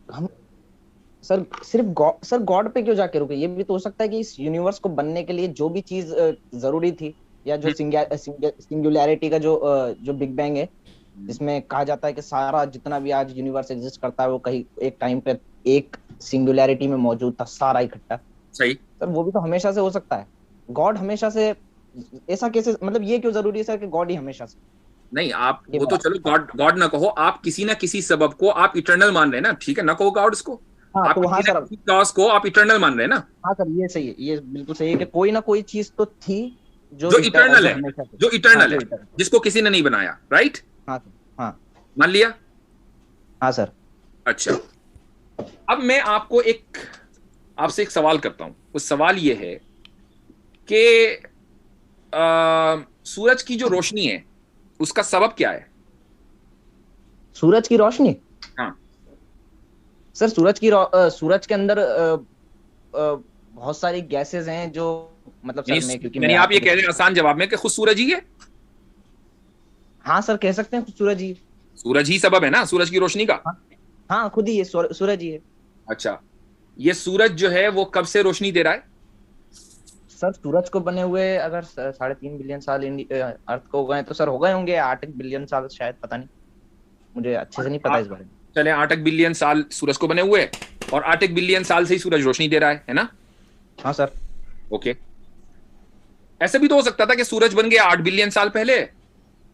हम सर सिर्फ God, sir God पे क्यों जाके रुके? ये भी तो हो सकता है कि इस यूनिवर्स को बनने के लिए जो भी चीज जरूरी थी, या जो हम्म, सिंगुलैरिटी का जो बिग बैंग है, हम्म, जिसमें कहा जाता है कि सारा जितना भी आज यूनिवर्स एग्जिस्ट करता है वो कहीं एक टाइम पे एक सिंगुलैरिटी में मौजूद था, सारा इकट्ठा। सही। सर वो भी तो हमेशा से हो सकता है। गॉड हमेशा से ऐसा कैसे, मतलब ये क्यों जरूरी है सर कि गॉड ही हमेशा से? नहीं, आप ये वो तो बात। चलो गॉड गॉड ना कहो, आप किसी ना किसी सबब को आप इटर्नल मान रहे हैं ना, ठीक है, ना कहो गॉड्स को। हाँ आप तो हाँ किसी ना सर। किसी कॉज को आप इटर्नल मान रहे हैं ना, हाँ सर ये सही है, ये बिल्कुल सही है कि कोई ना कोई चीज तो थी जो इटर्नल जो है, हमेशा से। जो हाँ इटर्नल जो है, इटर। जिसको किसी ने नहीं बनाया, राइट? हाँ सर। हाँ। मान लिया। हाँ सर। अच्छा, अब मैं आपको एक आपसे एक सवाल करता हूं। उस सवाल ये है कि सूरज की जो रोशनी है उसका सबब क्या है? सूरज की रोशनी। हाँ। सर सूरज के अंदर बहुत सारी गैसेस हैं जो, मतलब सर मैं, क्योंकि यानी मैं आप ये कह एटॉमिक। रहे हैं आसान जवाब में कि खुद सूरज ही है? हाँ सर कह सकते हैं, सूरज ही। सूरज ही सबब है ना सूरज की रोशनी का? हाँ। हाँ खुद ही है, सूरज ही है। अच्छा, ये सूरज जो है वो कब से रोशनी दे रहा है? सर सूरज को बने हुए अगर 3.5 बिलियन साल अर्थ को हो गए तो सर हो गए होंगे 8 बिलियन साल शायद, पता नहीं, मुझे अच्छे से नहीं पता आप इस बारे में। चले 8 बिलियन साल सूरज को बने हुए, और 8 बिलियन साल से ही सूरज रोशनी दे रहा है ना? हाँ सर। ओके। ऐसे भी तो हो सकता था कि सूरज बन गया 8 बिलियन साल पहले,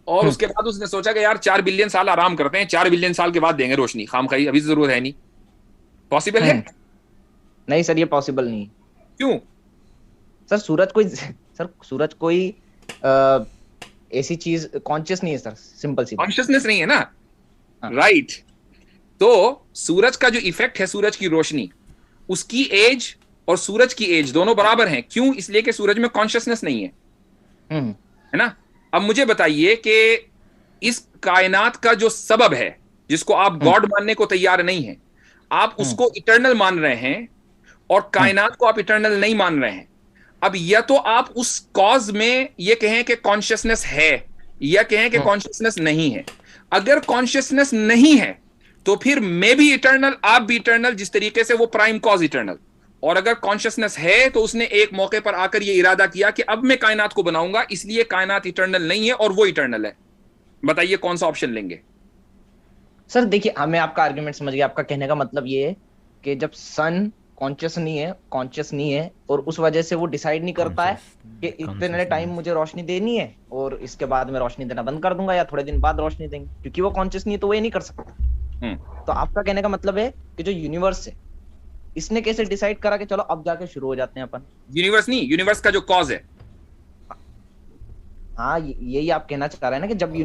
और हम्म। उसके बाद उसने सोचा कि यार 4 बिलियन साल आराम करते हैं, 4 बिलियन साल के बाद देंगे रोशनी, खाम खाई अभी जरूरत है नहीं। पॉसिबल है? हम्म। नहीं सर ये पॉसिबल नहीं है। क्यों? सर सूरज कोई सर सूरज कोई अ, ऐसी चीज कॉन्शियस नहीं है सर, सिंपल सी बात। कॉन्शियसनेस नहीं है ना, हाँ। राइट। तो सूरज का जो इफेक्ट है, सूरज की रोशनी, उसकी एज और सूरज की एज दोनों बराबर हैं। क्यों? इसलिए कि सूरज में कॉन्शियसनेस नहीं है, हम्म। है ना? अब मुझे बताइए कि इस कायनात का जो सबब है, जिसको आप हम्म। गॉड मानने को तैयार नहीं है, आप हम्म। उसको इटर्नल मान रहे हैं, और हम्म। कायनात को आप इटर्नल नहीं मान रहे हैं। अब या तो आप उस कॉज में ये कहें कि कॉन्शियसनेस है, या कहें कि हम्म। कॉन्शियसनेस नहीं है। अगर कॉन्शियसनेस नहीं है तो फिर मैं भी इटर्नल, आप भी इटर्नल, जिस तरीके से वो प्राइम कॉज इटर्नल। और अगर कॉन्शियसनेस है तो उसने एक मौके पर आकर ये इरादा किया कि अब मैं कायनात को बनाऊंगा, इसलिए कायनात इटर्नल नहीं है और वो इटर्नल है। बताइए कौन सा ऑप्शन लेंगे? सर देखिए, मैं आपका आर्ग्यूमेंट समझ गया। आपका कहने का मतलब ये है कि जब सन कॉन्शियस नहीं है और उस वजह से वो डिसाइड नहीं करता है कॉन्शियस कि इतने टाइम कॉन्शियसनेस। मुझे रोशनी देनी है और इसके बाद मैं रोशनी देना बंद कर दूंगा, या थोड़े दिन बाद रोशनी देंगे, क्योंकि वो कॉन्शियस नहीं है तो वो ये नहीं कर सकता। हम्म। तो आपका कहने का मतलब है कि जो यूनिवर्स है, इसने कैसे डिसाइड करा कि चलो अब जाके शुरू हो जाते हैं अपन? यूनिवर्स नहीं, यूनिवर्स का जो कॉज है। हाँ यही आप कहना चाह रहे हैं ना कि जब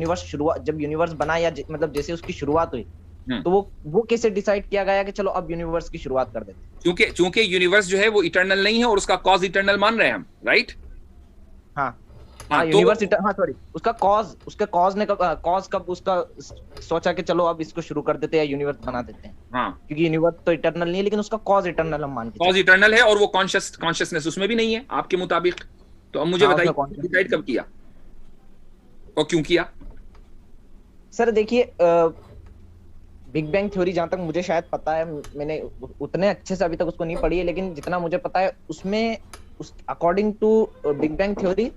यूनिवर्स बना, या मतलब जैसे उसकी शुरुआत हुई, हम्म। तो वो कैसे डिसाइड किया गया कि चलो अब यूनिवर्स की शुरुआत कर देते हैं? क्योंकि चूंकि यूनिवर्स जो है वो इटर्नल नहीं है और उसका कॉज इटर्नल मान रहे हैं हम, राइट? हाँ। हाँ हाँ तो हाँ सॉरी, उसका कॉज कब उसका सोचा कि चलो अब इसको शुरू कर देते हैं या यूनिवर्स बना देते हैं? हाँ, क्योंकि यूनिवर्स तो इटर्नल नहीं है, लेकिन उसका कॉज इटर्नल हम मान के कॉज चलते हैं। इटर्नल है और वो कॉन्शियसनेस उसमें भी नहीं है आपके मुताबिक। तो अब मुझे हाँ बताइए उसमें कौन सा डिसाइड नहीं कब है? किया और क्यों किया? सर देखिए, बिग बैंग थ्योरी जहां तक मुझे शायद पता है, मैंने उतने अच्छे से अभी तक उसको नहीं पढ़ी है, लेकिन जितना मुझे पता है उसमें, उस according to big bang theory,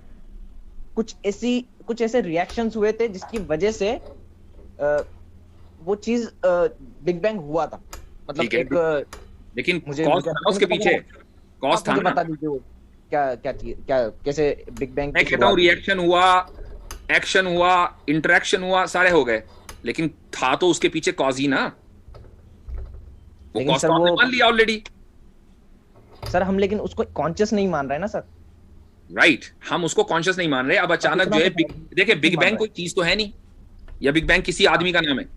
कुछ ऐसी कुछ ऐसे रिएक्शंस हुए थे जिसकी वजह से वो चीज बिग बैंग हुआ था। मतलब ठीक है, एक लेकिन मुझे कॉज मुझे था ना अच्छे से उसके नहीं पता, पीछे, कॉज आप था मुझे ना। बता दीजिए वो क्या क्या चीज, क्या कैसे बिग बैंग मैं की कहता हूँ शुरुआत हुई? रिएक्शन हुआ, एक्शन हुआ, इंटरेक्शन हुआ, सारे हो गए, लेकिन था तो उसके पीछे कॉज ही ना। वो लेकिन कॉज सर तो वो, हमने मान लिया ऑलरेडी। सर हम लेकिन उसको कॉन्शियस नहीं मान रहे हैं ना सर। राइट, हम उसको कॉन्शियस नहीं मान रहे। अब अब अचानक इतना जो है तो देखिए, नहीं बिग मान बैंग रहे कोई हैं। चीज तो है नहीं, या बिग बैंग किसी हाँ आदमी का नाम है?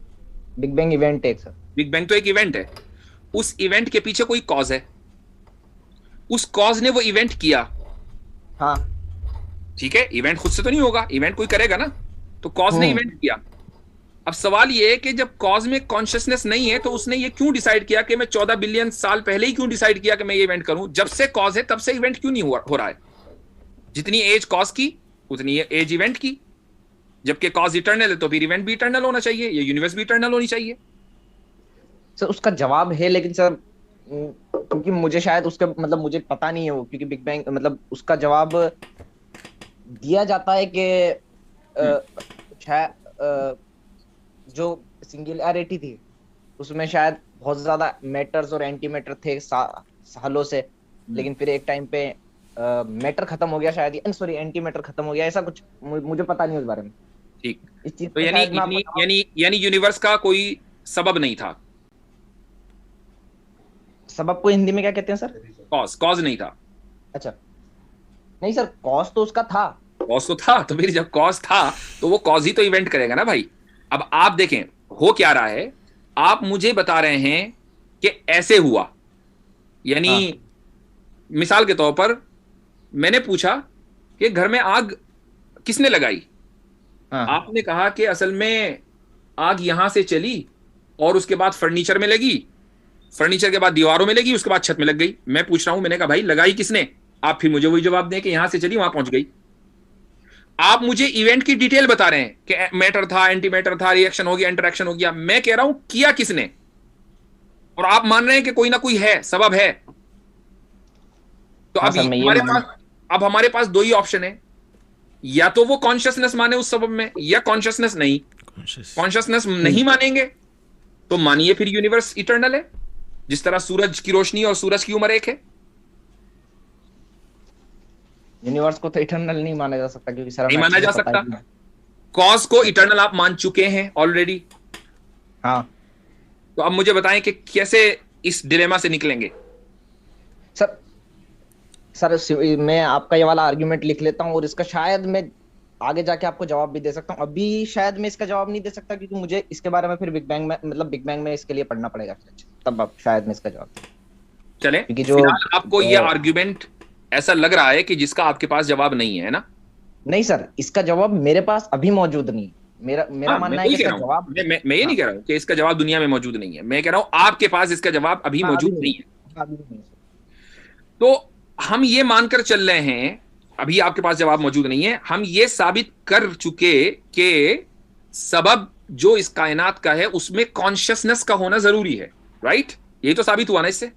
बिग बैंग इवेंट है एक सर। बिग बैंग तो एक इवेंट है। उस इवेंट के पीछे कोई कॉज है, उस कॉज ने वो इवेंट किया। हाँ। ठीक है, इवेंट खुद से तो नहीं होगा, इवेंट कोई करेगा ना, तो कॉज ने हम्म। इवेंट किया। अब सवाल ये है कि जब कॉज में कॉन्शियसनेस नहीं है तो उसने ये क्यों डिसाइड किया कि मैं 14 बिलियन साल पहले ही क्यों डिसाइड किया कि मैं ये इवेंट करूं? जब से कॉज है तब से इवेंट क्यों नहीं हो रहा है? जितनी एज कॉज की उतनी एज इवेंट की। जबकि कॉज इटर्नल है तो फिर इवेंट भी इटर्नल होना चाहिए, ये यूनिवर्स भी इटर्नल होनी चाहिए। सर उसका जवाब है, लेकिन सर क्योंकि मुझे शायद उसके मतलब मुझे पता नहीं है वो, क्योंकि बिग बैंग मतलब उसका जवाब दिया जाता है कि हम्म, शायद जो सिंगुलैरिटी थी उसमें शायद बहुत ज्यादा मैटर्स और एंटी मैटर थे सालों से, हम्म, लेकिन फिर एक टाइम पे मैटर खत्म हो गया शायद, सॉरी एंटी मैटर खत्म हो गया, ऐसा कुछ मुझे पता नहीं उस बारे में। ठीक। इस चीज तो का यानी शायद मैं आपको यानी जवाब, यानी यानी यूनिवर्स का कोई सबब नहीं था। सबब को हिंदी में क्या कहते हैं सर? कॉज कॉज नहीं था। अच्छा, नहीं सर कॉज तो उसका था। कॉज तो था, तो फिर जब कॉज था तो वो कॉज ही तो इवेंट करेगा ना भाई। अब आप देखें हो क्या रहा है। आप मुझे बता रहे हैं कि ऐसे हुआ, यानी हाँ मिसाल के तौर पर मैंने पूछा कि घर में आग किसने लगाई। हाँ आपने कहा कि असल में आग यहां से चली और उसके बाद फर्नीचर में लगी, फर्नीचर के बाद दीवारों में लगी, उसके बाद छत में लग गई। मैं पूछ रहा हूं, मैंने कहा भाई लगाई किसने? आप फिर मुझे वही जवाब दें कि यहां से चली वहां पहुंच गई। आप मुझे इवेंट की डिटेल बता रहे हैं कि मैटर था, एंटी मैटर था, रिएक्शन हो गया, इंटरेक्शन हो गया। मैं कह रहा हूं किया किसने, और आप मान रहे हैं कि कोई ना कोई है, सबब है। तो हाँ अब सर मैं ये हमारे मान, पास अब हमारे पास दो ही ऑप्शन है, या तो वो कॉन्शियसनेस माने उस सबब में, या कॉन्शियसनेस नहीं। कॉन्शियस। कॉन्शियसनेस नहीं मानेंगे तो मानिए फिर यूनिवर्स इटर्नल है, जिस तरह सूरज की रोशनी और सूरज की उम्र एक है। यूनिवर्स को तो इटर्नल नहीं माना जा सकता, क्योंकि सर नहीं हमें माना अच्छे से जा पता सकता। है। कॉज को इटर्नल आप मान चुके हैं ऑलरेडी। हाँ तो अब मुझे बताएं कि कैसे इस डिलेमा से निकलेंगे। सर, मैं आपका ये वाला आर्ग्यूमेंट लिख लेता हूँ, और इसका शायद मैं आगे जाके आपको जवाब भी दे सकता हूँ। अभी शायद मैं इसका जवाब नहीं दे सकता, क्योंकि मुझे इसके बारे में फिर बिग बैंग में मतलब बिग बैंग में इसके लिए पढ़ना पड़ेगा, तब अब शायद मैं इसका जवाब दूं। चलें, क्योंकि जो फिलहाल आपको यह आर्ग्यूमेंट ऐसा लग रहा है कि जिसका आपके पास जवाब नहीं है ना? नहीं सर, इसका जवाब मेरे पास अभी मौजूद नहीं। मेरा मेरा हाँ, मैं मानना है वही कि कह इसका रहा हूँ। जवाब, मैं ये नहीं हाँ कह रहा हूँ कि इसका जवाब दुनिया में मौजूद नहीं है। मैं कह रहा हूँ आपके पास इसका जवाब अभी हाँ अभी मौजूद नहीं नहीं है, है। हाँ, अभी नहीं है। तो हम ये मानकर चल रहे हैं अभी आपके पास जवाब मौजूद नहीं है। हम ये साबित कर चुके कि सबब जो इस कायनात का है उसमें कॉन्शियसनेस का होना जरूरी है, राइट? यही तो साबित हुआ ना इससे।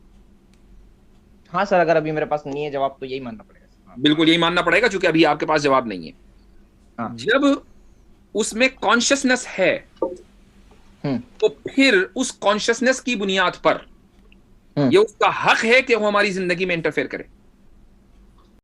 हाँ सर, अगर अभी मेरे पास नहीं है जवाब तो यही मानना पड़ेगा। हाँ बिल्कुल यही मानना पड़ेगा, क्योंकि अभी आपके पास जवाब नहीं है। हाँ। जब उसमें कॉन्शियसनेस है हम्म तो फिर उस कॉन्शियसनेस की बुनियाद पर हम्म। यह उसका हक है कि वो हमारी जिंदगी में इंटरफेयर करे।